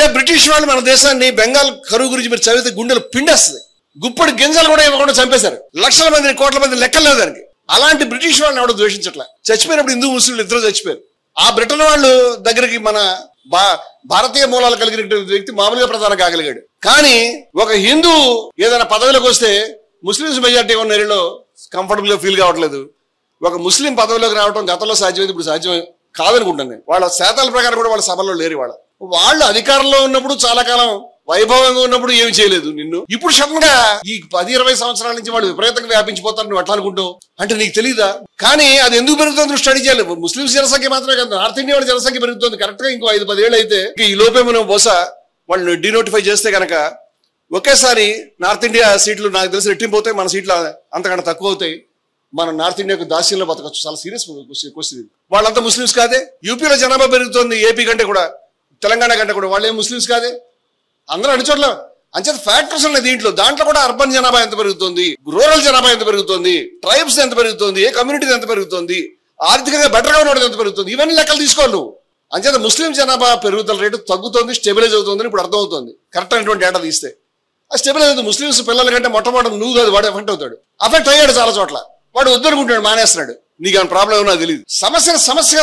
ఏ British వాళ్ళు మన దేశాన్ని బెంగాల్ కరువు గురించి మీరు చదివితే గుండెలు పిండేస్తుంది. గుప్పడి గింజలు కూడా ఇవ్వకుండా చంపేశారు. లక్షల మందిని, కోట్ల మంది లెక్కలేదు దానికి. అలాంటి బ్రిటిష్ వాళ్ళని ఎవడో ద్వేషించట్లా. చచ్చిపోయినప్పుడు హిందూ ముస్లింలు ఇద్దరు చచ్చిపోయారు. ఆ బ్రిటన్ వాళ్ళు దగ్గరికి మన భారతీయ మూలాలు కలిగిన వ్యక్తి మామూలుగా ప్రధాని కాగలిగాడు. కానీ ఒక హిందూ ఏదైనా పదవిలోకి వస్తే ముస్లింస్ మెజార్టీ ఉన్న ఏరియాలో కంఫర్టబుల్ గా ఫీల్ కావట్లేదు. ఒక ముస్లిం పదవిలోకి రావడం గతంలో సాధ్యమైంది, ఇప్పుడు సాధ్యం కాదనుకుంటాను నేను. వాళ్ళ శాతాల ప్రకారం కూడా వాళ్ళ సభల్లో లేరు. వాళ్ళు అధికారంలో ఉన్నప్పుడు చాలా కాలం వైభవంగా ఉన్నప్పుడు ఏమి చేయలేదు నిన్ను. ఇప్పుడు సడన్ గా ఈ 10-20 సంవత్సరాల నుంచి వాళ్ళు విపరీతంగా వ్యాపించిపోతారు. నువ్వు అట్లా అనుకుంటావు అంటే నీకు తెలీదా? కానీ అది ఎందుకు పెరుగుతుంది నువ్వు స్టడీ చేయాలి. ముస్లింస్ జనసంఖ్య మాత్రమే కాదు, నార్త్ ఇండియా వాళ్ళ జనసంఖ్య పెరుగుతుంది. కరెక్ట్ గా ఇంకో 5-10 ఏళ్ళు అయితే ఈ లోపే మనం బహుశా వాళ్ళు డీనోటిఫై చేస్తే కనుక ఒకేసారి నార్త్ ఇండియా సీట్లు నాకు తెలిసి రెట్టింపు అవుతాయి, మన సీట్లు అంతకన్నా తక్కువ అవుతాయి. మనం నార్త్ ఇండియాకు దాస్యంలో బతకచ్చు. చాలా సీరియస్ క్వశ్చన్. వాళ్ళంతా ముస్లింస్ కాదే. యూపీలో జనాభా పెరుగుతుంది ఏపీ కంటే కూడా, తెలంగాణ కంటే కూడా. వాళ్ళు ఏం ముస్లింస్ కాదే. అందరూ అన్ని చోట్ల అంచేత ఫ్యాక్టర్స్ ఉన్నాయి దీంట్లో. దాంట్లో కూడా అర్బన్ జనాభా ఎంత పెరుగుతుంది, రూరల్ జనాభా ఎంత పెరుగుతుంది, ట్రైబ్స్ ఎంత పెరుగుతుంది, ఏ కమ్యూనిటీ ఎంత పెరుగుతుంది, ఆర్థికంగా బెటర్గా ఉన్నది ఎంత పెరుగుతుంది, ఇవన్నీ లెక్కలు తీసుకోవాలి నువ్వు. అంచేత ముస్లిం జనాభా పెరుగుదల రేటు తగ్గుతుంది, స్టెబిలైజ్ అవుతుంది ఇప్పుడు అర్థమవుతుంది. కరెక్ట్ అయినటువంటి డేటా తీస్తే ఆ స్టెబిలైజ్ అవుతుంది. ముస్లింస్ పిల్లల కంటే మొట్టమొదటి నువ్వు కాదు వాడు ఎఫెక్ట్ అవుతాడు. అఫెక్ట్ అయ్యాడు చాలా చోట్ల. వాడు వద్దనుకుంటాడు, మానేస్తున్నాడు. నీకు ఏమైనా ప్రాబ్లం ఏమో నాకు తెలియదు. సమస్య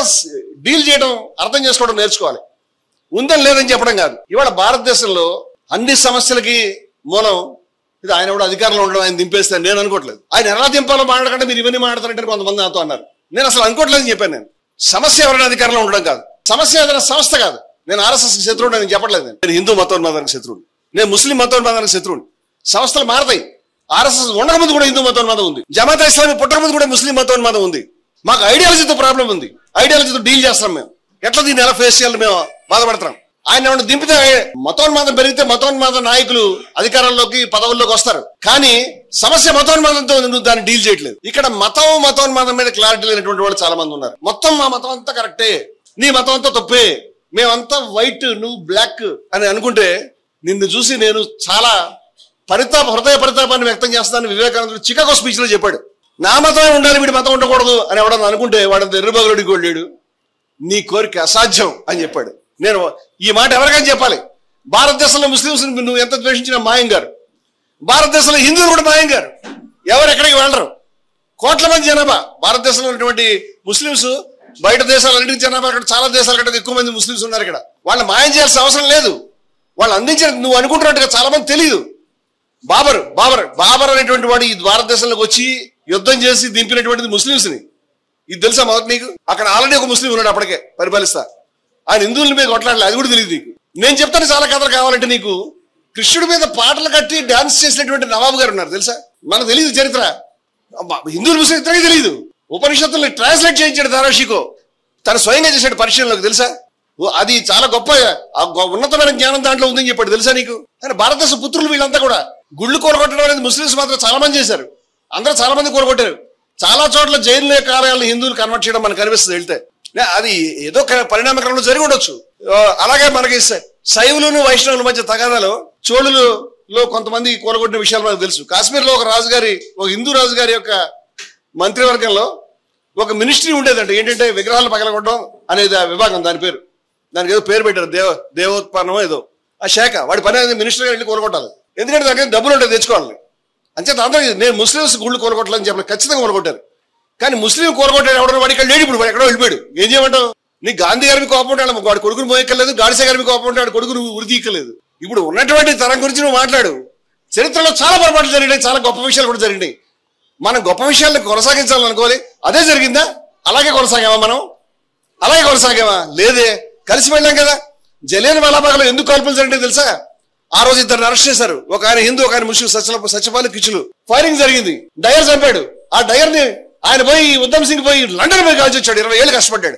డీల్ చేయడం, అర్థం చేసుకోవడం నేర్చుకోవాలి. ఉందని లేదని చెప్పడం కాదు. ఇవాళ భారతదేశంలో అన్ని సమస్యలకి మూలం ఇది ఆయన కూడా అధికారంలో ఉండడం. ఆయన దింపేస్తాను నేను అనుకోవట్లేదు. ఆయన ఎలా దింపాలో మాట్లాడకంటే మీరు ఇవన్నీ మాట్లాడతారంటే కొంతమంది నాతో అన్నారు. నేను అసలు అనుకోవట్లేదని చెప్పాను. నేను సమస్య ఎవరైనా అధికారంలో ఉండడం కాదు, సమస్య ఏదైనా సంస్థ కాదు. నేను ఆర్ఎస్ఎస్ శత్రువుడు నేను చెప్పట్లేదు. నేను హిందూ మతోన్మాదానికి శత్రువుడు, నేను ముస్లిం మతోన్మాదానికి శత్రువుడు. సంస్థలు మారతాయి. ఆర్ఎస్ఎస్ ఉండకముందు కూడా హిందూ మతోన్మాదం ఉంది. జమాత్ ఇస్లామీ పుట్టకముందు కూడా ముస్లిం మతోన్మాదం ఉంది. మాకు ఐడియాలజీతో ప్రాబ్లం ఉంది. ఐడియాలజీతో డీల్ చేస్తాం మేము. ఎట్లా దీన్ని ఎలా ఫేస్ చేయాలి మేము బాధపడతాం. ఆయన ఏమన్నా దింపితే మతోన్మాదం పెరిగితే మతోన్మాద నాయకులు అధికారంలోకి పదవుల్లోకి వస్తారు. కానీ సమస్య మతోన్మాదంతో నువ్వు దాన్ని డీల్ చేయట్లేదు. ఇక్కడ మతోన్మాదం మీద క్లారిటీ లేనటువంటి వాళ్ళు చాలా మంది ఉన్నారు. మొత్తం మా మతం అంతా కరెక్టే, నీ మతం అంతా తప్పే, మేమంతా వైట్ నువ్వు బ్లాక్ అని అనుకుంటే నిన్ను చూసి నేను చాలా హృదయ పరితాపాన్ని వ్యక్తం చేస్తానని వివేకానందుడు చికాగో స్పీచ్ లో చెప్పాడు. నా మతమే ఉండాలి, వీడి మతం ఉండకూడదు అని ఎవడన్నా అనుకుంటే వాడంత ఎర్రబగలుడికి వెళ్ళాడు. నీ కోరిక అసాధ్యం అని చెప్పాడు. నేను ఈ మాట ఎవరికైనా చెప్పాలి. భారతదేశంలో ముస్లింస్ నువ్వు ఎంత ద్వేషించిన మాయం గారు, భారతదేశంలో హిందువులు కూడా మాయం గారు. ఎవరు ఎక్కడికి వెళ్ళరు. కోట్ల మంది జనాభా భారతదేశంలో ఉన్నటువంటి ముస్లింస్ బయట దేశాలన్నింటి జనాభా అక్కడ చాలా దేశాల కంటే ఎక్కువ మంది ముస్లింస్ ఉన్నారు. ఇక్కడ వాళ్ళని మాయం చేయాల్సిన అవసరం లేదు. వాళ్ళు అందించిన నువ్వు అనుకుంటున్నట్టుగా చాలా మంది తెలియదు. బాబర్ అనేటువంటి వాడు ఈ భారతదేశంలోకి వచ్చి యుద్ధం చేసి దింపినటువంటిది ముస్లింస్ ని. ఇది తెలుసా మొదటి నీకు? అక్కడ ఆల్రెడీ ఒక ముస్లిం ఉన్నాడు అప్పటికే పరిపాలిస్తా. ఆయన హిందువుల మీద కొట్లాడలేదు, అది కూడా తెలియదు నీకు. నేను చెప్తాను చాలా కథలు కావాలంటే నీకు. కృష్ణుడి మీద పాటలు కట్టి డాన్స్ చేసినటువంటి నవాబు గారు ఉన్నారు తెలుసా? మనకు తెలియదు చరిత్ర. హిందువుల ముస్లిం ఇద్దరికి తెలియదు. ఉపనిషత్తుల్ని ట్రాన్స్లేట్ చేయించాడు దారాషికో, తను స్వయంగా చేశాడు పరిశీలనలోకి తెలుసా? అది చాలా గొప్ప ఉన్నతమైన జ్ఞానం దాంట్లో ఉందని చెప్పాడు తెలుసా నీకు? కానీ భారతదేశ పుత్రులు వీళ్ళంతా కూడా గుళ్ళు కూరగొట్టడం అనేది ముస్లింస్ మాత్రం చాలా మంది చేశారు. అందరూ చాలా మంది కూరగొట్టారు. చాలా చోట్ల జైలు కార్యాలను హిందువులు కన్వర్ట్ చేయడం మనకు కనిపిస్తుంది వెళ్తే. అది ఏదో పరిణామక్రమంలో జరిగి ఉండొచ్చు. అలాగే మనకి శైవులను వైష్ణవుల మధ్య తగాదాలో చోళులలో కొంతమంది కూరగొట్టిన విషయాలు మనకు తెలుసు. కాశ్మీర్లో ఒక హిందూ రాజుగారి యొక్క మంత్రివర్గంలో ఒక మినిస్ట్రీ ఉండేదంట. ఏంటంటే విగ్రహాలు పగలగొట్టడం అనేది ఆ విభాగం, దానికి ఏదో పేరు పెట్టారు, దేవోత్పన్నం ఏదో. ఆ శాఖ వాడి పని అనేది మినిస్టర్ గారు వెళ్ళి కూరగొట్టాలి. ఎందుకంటే దానికి డబ్బులు ఉంటాయి తెచ్చుకోవాలి. అంచేత అందరూ నేను ముస్లింస్ గుళ్ళు కూరగొట్టాలని చెప్పాలి, ఖచ్చితంగా కూరగొట్టారు. కానీ ముస్లిం కూరగొట్టాడు ఎవడో వాడు ఇక్కడ లేడు. ఇప్పుడు వాడు ఎక్కడో వెళ్ళిపోయాడు. ఏం చేయమంటావు? నీకు గాంధీ గారి కోపం ఉంటాడు, వాడు కొడుకుని మోయక్కర్లేదు. గాడిసే గారి కోపం ఉంటాడు, కొడుకును ఉరిదీయక్కర్లేదు. ఇప్పుడు ఉన్నటువంటి తరం గురించి నువ్వు మాట్లాడు. చరిత్రలో చాలా పొరపాట్లు జరిగినాయి, చాలా గొప్ప విషయాలు కూడా జరిగినాయి. మనం గొప్ప విషయాలను కొనసాగించాలనుకోవాలి. అదే జరిగిందా? అలాగే కొనసాగామా? లేదే, కలిసి వెళ్ళాం కదా. జలియన్ వాలాబాగ్లో ఎందుకు కాల్పులు జరిగినాయి తెలుసా? ఆ రోజు ఇద్దరు అరెస్ట్ చేశారు. ఒక ఆయన హిందూ, ఒక ఆయన ముస్లిం. సత్యపాల్ కిచ్చులు ఫైరింగ్ జరిగింది. డయర్ చంపాడు. ఆ డయర్ ని ఆయన పోయి ఉద్దమ్ సింగ్ పోయి లండన్ పోయి కాల్చి వచ్చాడు. 20 ఏళ్ళు కష్టపడ్డాడు.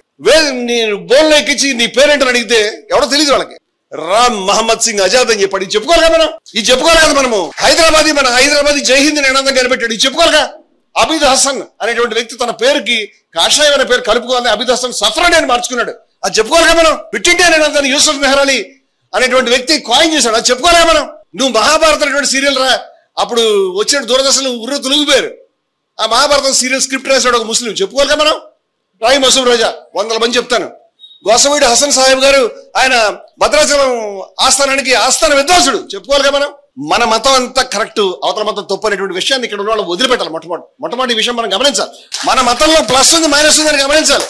నీ బోన్లో ఎక్కించి నీ పేరేంటని అడిగితే ఎవడో తెలియదు వాళ్ళకి. రామ్ మహమ్మద్ సింగ్ ఆజాద్ అని చెప్పాడు. ఇది చెప్పుకోవాలి కదా మనం. ఇది చెప్పుకోవాలి కదా మనము. హైదరాబాద్ జై హింద్ నినాదం కనిపెట్టాడు. ఇది చెప్పుకోవాలిగా. అబీద్ హసన్ అనేటువంటి వ్యక్తి తన పేరుకి కాషాయం అనే పేరు కలుపుకోవాలని అబీద్ హసన్ సఫ్రాన్ అని మార్చుకున్నాడు. అది చెప్పుకోవాలిగా మనం. క్విట్ ఇండియా నినాదాన్ని యూసుఫ్ మెహ్రాలీ అనేటువంటి వ్యక్తి కాయిన్ చేశాడు. అది చెప్పుకోవాలిగా మనం. నువ్వు మహాభారత్ అనేటువంటి సీరియల్ రా అప్పుడు వచ్చిన దూరదర్శన్లు ఉర్రు తొలగిపోయారు. ఆ మహాభారతం సీరియల్ స్క్రిప్ట్ రాశాడు ఒక ముస్లిం. చెప్పుకోవాలిగా మనం. రాయి మసూమ్ రోజా 100 మంది చెప్తాను. గోసవీడు హసన్ సాహెబ్ గారు ఆయన భద్రాచలం ఆస్థానానికి ఆస్థాన విద్వాంసుడు, చెప్పుకోవాలి కదా మనం. మన మతం అంతా కరెక్ట్, అవతల మతం తప్పు అనేటువంటి విషయాన్ని ఇక్కడ ఉన్న వాళ్ళు వదిలిపెట్టాలి. మొట్టమొదటి ఈ విషయం మనం గమనించాలి. మన మతంలో ప్లస్ ఉంది మైనస్ ఉంది అని గమనించాలి.